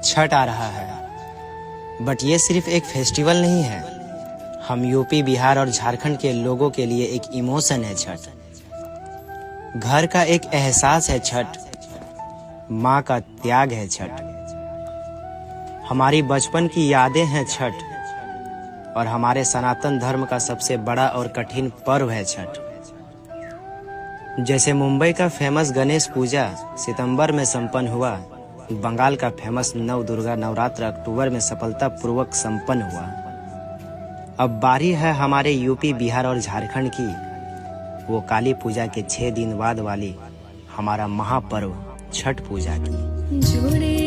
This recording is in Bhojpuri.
छठ आ रहा है, बट ये सिर्फ एक फेस्टिवल नहीं है। हम यूपी, बिहार और झारखंड के लोगों के लिए एक इमोशन है छठ। घर का एक एहसास है छठ, माँ का त्याग है छठ, हमारी बचपन की यादें हैं छठ, और हमारे सनातन धर्म का सबसे बड़ा और कठिन पर्व है छठ। जैसे मुंबई का फेमस गणेश पूजा सितंबर में संपन्न हुआ, बंगाल का फेमस नव दुर्गा नवरात्र अक्टूबर में सफलतापूर्वक संपन्न हुआ। अब बारी है हमारे यूपी, बिहार और झारखंड की, वो काली पूजा के 6 दिन बाद वाली हमारा महापर्व छठ पूजा की।